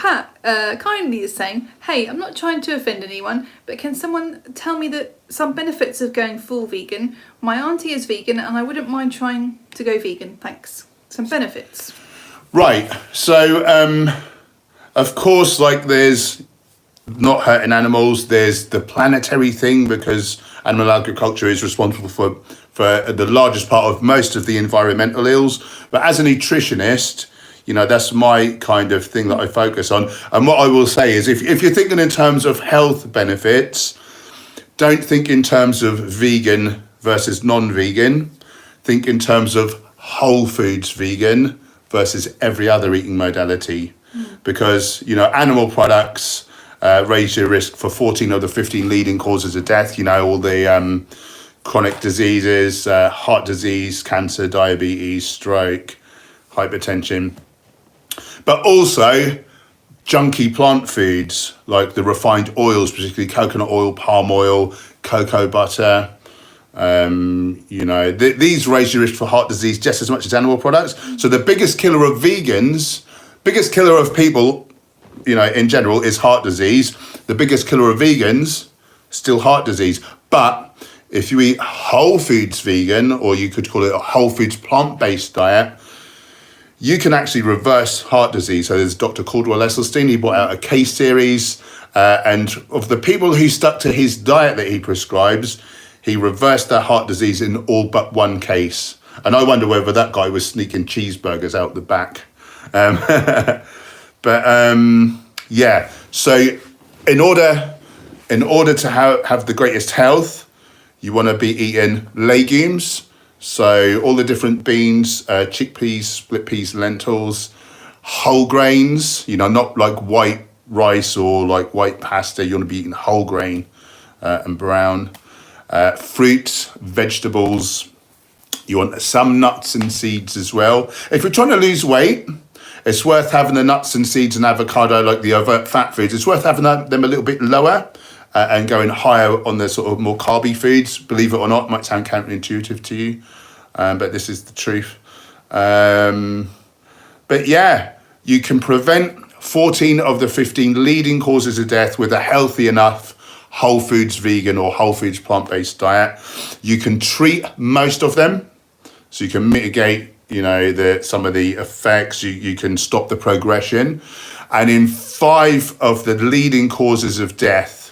Pat kindly is saying, hey, I'm not trying to offend anyone, but can someone tell me that some benefits of going full vegan? My auntie is vegan and I wouldn't mind trying to go vegan, thanks. Some benefits. Right, so of course, like there's not hurting animals, there's the planetary thing, because animal agriculture is responsible for the largest part of most of the environmental ills. But as a nutritionist, you know, that's my kind of thing that I focus on. And what I will say is, if you're thinking in terms of health benefits, don't think in terms of vegan versus non-vegan. Think in terms of whole foods vegan versus every other eating modality. Because, you know, animal products raise your risk for 14 of the 15 leading causes of death. You know, all the chronic diseases, heart disease, cancer, diabetes, stroke, hypertension. But also junky plant foods like the refined oils, particularly coconut oil, palm oil, cocoa butter. You know, these raise your risk for heart disease just as much as animal products. So the biggest killer of vegans, biggest killer of people, you know, in general, is heart disease. The biggest killer of vegans, still heart disease. But if you eat whole foods vegan, or you could call it a whole foods plant-based diet, you can actually reverse heart disease. So there's Dr. Caldwell Esselstyn, he brought out a case series, and of the people who stuck to his diet that he prescribes, he reversed their heart disease in all but one case. And I wonder whether that guy was sneaking cheeseburgers out the back. Yeah, so in order to have the greatest health, you want to be eating legumes. So all the different beans, chickpeas, split peas, lentils, whole grains, you know, not like white rice or like white pasta. You want to be eating whole grain and brown. Fruits, vegetables. You want some nuts and seeds as well. If you're trying to lose weight, it's worth having the nuts and seeds and avocado, like the overt fat foods. It's worth having them a little bit lower and going higher on the sort of more carby foods. Believe it or not, it might sound counterintuitive to you, but this is the truth. But yeah, you can prevent 14 of the 15 leading causes of death with a healthy enough whole foods vegan or whole foods plant-based diet. You can treat most of them, so you can mitigate, you know, some of the effects. You can stop the progression, and in 5 of the leading causes of death,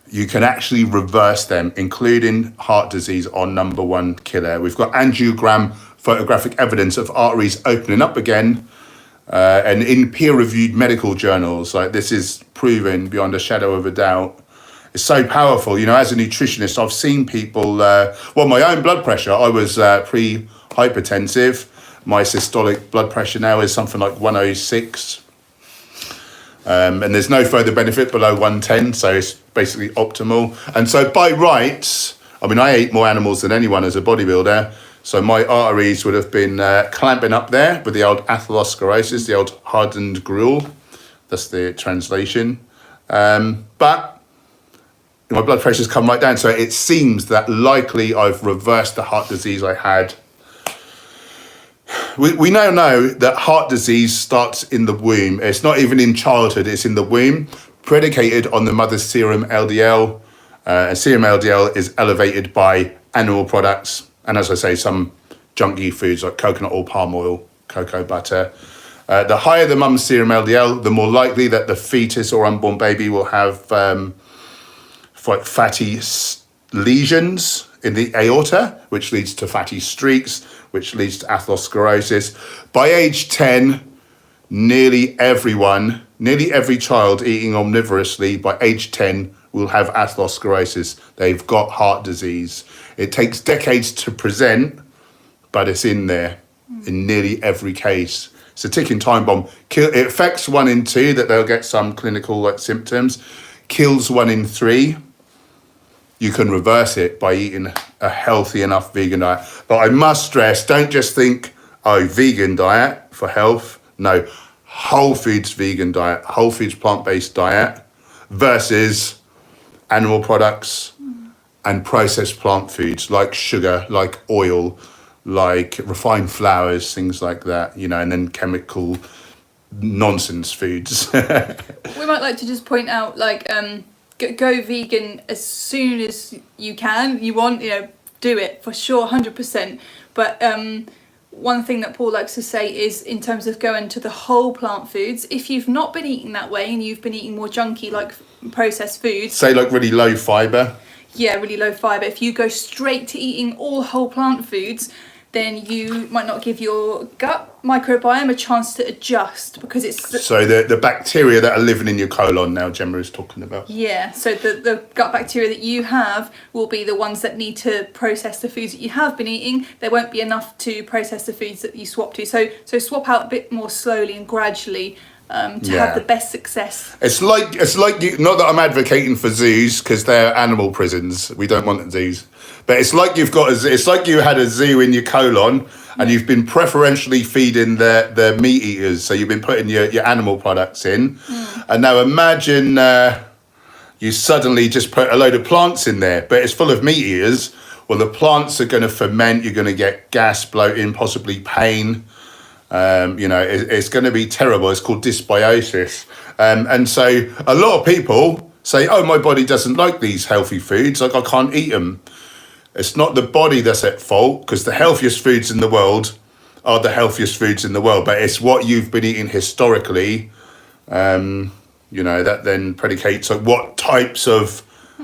you can actually reverse them, including heart disease, our number 1 killer. We've got angiogram photographic evidence of arteries opening up again, and in peer-reviewed medical journals. Like, this is proven beyond a shadow of a doubt. It's so powerful. You know, as a nutritionist, I've seen people, my own blood pressure, I was pre-hypertensive. My systolic blood pressure now is something like 106. And there's no further benefit below 110, so it's basically optimal. And so by rights, I mean, I ate more animals than anyone as a bodybuilder, so my arteries would have been clamping up there with the old atherosclerosis, the old hardened gruel. That's the translation. But my blood pressure's come right down, so it seems that likely I've reversed the heart disease I had. We now know that heart disease starts in the womb. It's not even in childhood, it's in the womb, predicated on the mother's serum LDL. And serum LDL is elevated by animal products, and as I say, some junky foods like coconut oil, palm oil, cocoa butter. The higher the mum's serum LDL, the more likely that the fetus or unborn baby will have fatty lesions in the aorta, which leads to fatty streaks, which leads to atherosclerosis. By age 10, nearly every child eating omnivorously by age 10 will have atherosclerosis. They've got heart disease. It takes decades to present, but it's in there in nearly every case. It's a ticking time bomb. It affects 1 in 2 that they'll get some clinical symptoms, kills 1 in 3. You can reverse it by eating a healthy enough vegan diet. But I must stress, don't just think, oh, vegan diet for health. No, whole foods vegan diet, whole foods plant-based diet versus animal products and processed plant foods like sugar, like oil, like refined flours, things like that, you know, and then chemical nonsense foods. We might like to just point out, like, go vegan as soon as you can. You want, do it for sure, 100%. But one thing that Paul likes to say is, in terms of going to the whole plant foods, if you've not been eating that way and you've been eating more junky, like processed foods, say like really low fibre. Yeah, really low fibre. If you go straight to eating all whole plant foods, then you might not give your gut microbiome a chance to adjust, because it's... So the bacteria that are living in your colon now, Gemma is talking about. Yeah, so the gut bacteria that you have will be the ones that need to process the foods that you have been eating. There won't be enough to process the foods that you swap to. So swap out a bit more slowly and gradually to have the best success. It's like you, not that I'm advocating for zoos, because they're animal prisons. We don't want zoos. But it's like it's like you had a zoo in your colon, and you've been preferentially feeding the meat eaters. So you've been putting your animal products in. And now imagine you suddenly just put a load of plants in there, but it's full of meat eaters. Well, the plants are going to ferment. You're going to get gas, bloating, possibly pain. It's going to be terrible. It's called dysbiosis. And so a lot of people say, oh, my body doesn't like these healthy foods. Like, I can't eat them. It's not the body that's at fault, because the healthiest foods in the world are the healthiest foods in the world. But it's what you've been eating historically, that then predicates on what types of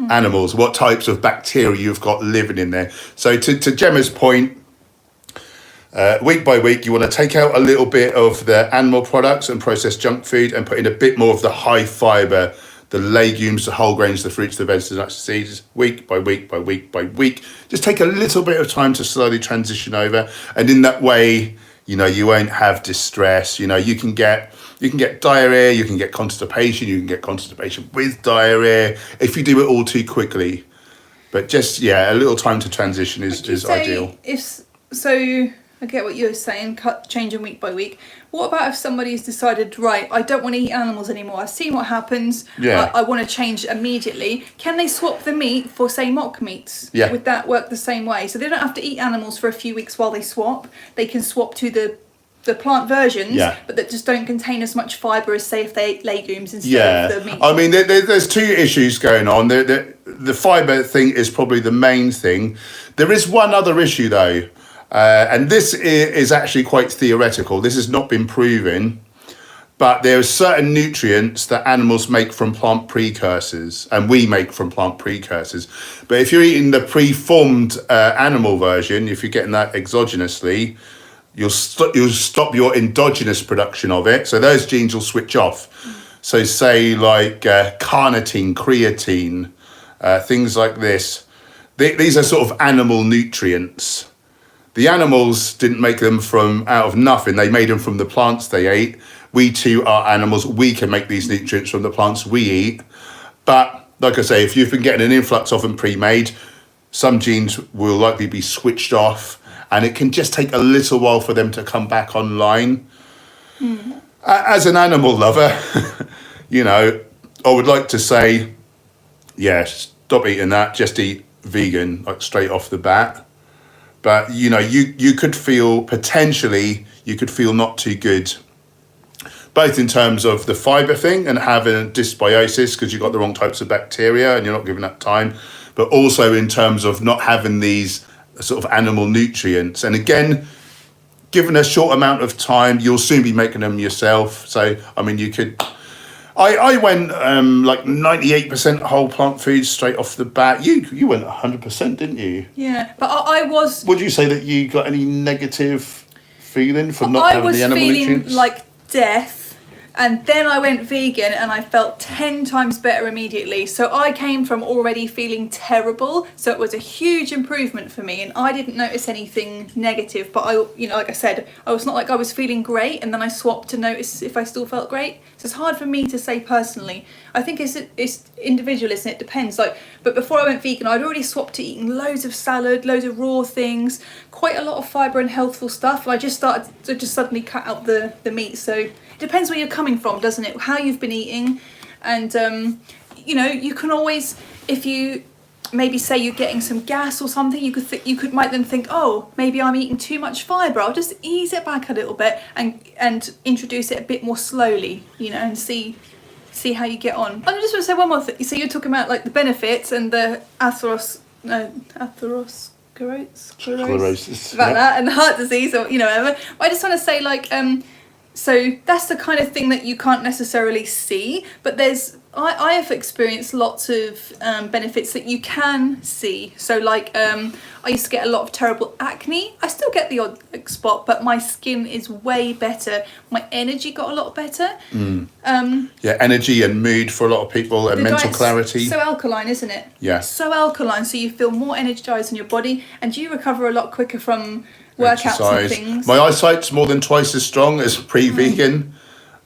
animals, what types of bacteria you've got living in there. So to Gemma's point, week by week, you want to take out a little bit of the animal products and processed junk food and put in a bit more of the high fibre, the legumes, the whole grains, the fruits, the vegetables, the nuts, the seeds, week by week by week by week. Just take a little bit of time to slowly transition over. And in that way, you won't have distress. You can get diarrhea, you can get constipation, you can get constipation with diarrhea if you do it all too quickly. But just, a little time to transition is ideal. I get what you're saying, changing week by week. What about if somebody's decided, right, I don't want to eat animals anymore. I've seen what happens. Yeah. I want to change immediately. Can they swap the meat for, say, mock meats? Yeah. Would that work the same way? So they don't have to eat animals for a few weeks while they swap. They can swap to the plant versions, but that just don't contain as much fibre as, say, if they ate legumes instead of the meat. I mean, there's two issues going on. The fibre thing is probably the main thing. There is one other issue, though. And this is actually quite theoretical. This has not been proven, but there are certain nutrients that animals make from plant precursors, and we make from plant precursors. But if you're eating the preformed animal version, if you're getting that exogenously, you'll stop your endogenous production of it. So those genes will switch off. So say like carnitine, creatine, things like this. These are sort of animal nutrients. The animals didn't make them out of nothing. They made them from the plants they ate. We too are animals. We can make these nutrients from the plants we eat. But like I say, if you've been getting an influx of them pre-made, some genes will likely be switched off, and it can just take a little while for them to come back online. As an animal lover, I would like to say, stop eating that. Just eat vegan, like straight off the bat. But, you could feel not too good, both in terms of the fibre thing and having dysbiosis because you've got the wrong types of bacteria and you're not giving that time, but also in terms of not having these sort of animal nutrients. And again, given a short amount of time, you'll soon be making them yourself. So, I mean, you could... I went like 98% whole plant foods straight off the bat. You went 100%, didn't you? Yeah, but I was... Would you say that you got any negative feeling for not having the animal nutrients? I was feeling like death, and then I went vegan and I felt 10 times better immediately. So I came from already feeling terrible, so it was a huge improvement for me, and I didn't notice anything negative. But like I said, I was not like I was feeling great and then I swapped to notice if I still felt great. So it's hard for me to say personally. I think it's individual, isn't it? It depends. But before I went vegan, I'd already swapped to eating loads of salad, loads of raw things, quite a lot of fibre and healthful stuff. I just started to just suddenly cut out the meat. So it depends where you're coming from, doesn't it? How you've been eating, and you can always, if you maybe say you're getting some gas or something, you might then think, oh, maybe I'm eating too much fibre. I'll just ease it back a little bit and introduce it a bit more slowly, and see how you get on. I just want to say one more thing. So you're talking about like the benefits and the atherosclerosis about that, and heart disease, or whatever. I just want to say so that's the kind of thing that you can't necessarily see, but I have experienced lots of benefits that you can see. So I used to get a lot of terrible acne. I still get the odd spot, but my skin is way better. My energy got a lot better. Energy and mood for a lot of people, and mental clarity. So alkaline, isn't it? Yeah. So alkaline, so you feel more energized in your body, and you recover a lot quicker from workouts exercise. And things. My eyesight's more than twice as strong as pre-vegan.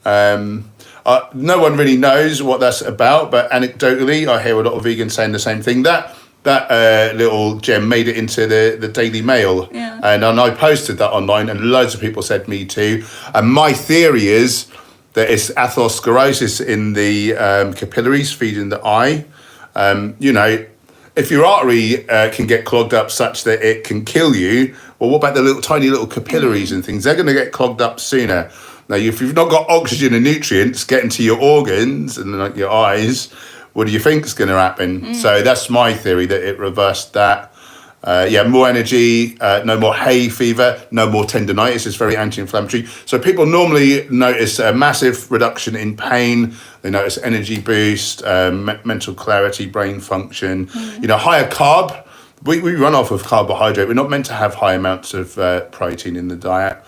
No one really knows what that's about, but anecdotally, I hear a lot of vegans saying the same thing. That little gem made it into the Daily Mail, and I posted that online, and loads of people said me too. And my theory is that it's atherosclerosis in the capillaries feeding the eye. If your artery can get clogged up such that it can kill you, well, what about the tiny little capillaries and things? They're going to get clogged up sooner. Now, if you've not got oxygen and nutrients getting to your organs and your eyes, what do you think is going to happen? So that's my theory, that it reversed that. More energy, no more hay fever, no more tendinitis. It's very anti-inflammatory. So people normally notice a massive reduction in pain. They notice energy boost, mental clarity, brain function. Higher carb. We run off of carbohydrate. We're not meant to have high amounts of protein in the diet.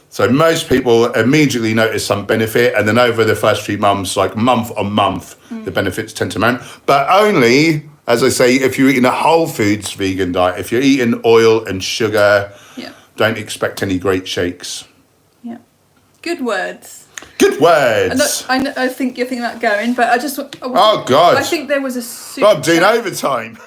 So most people immediately notice some benefit, and then over the first few months, like month on month, the benefits tend to mount. But only, as I say, if you're eating a whole foods vegan diet. If you're eating oil and sugar, don't expect any great shakes. Yeah. Good words. Good words. I think you're thinking about going, but I just... Oh, God. I think there was a... I'm doing overtime.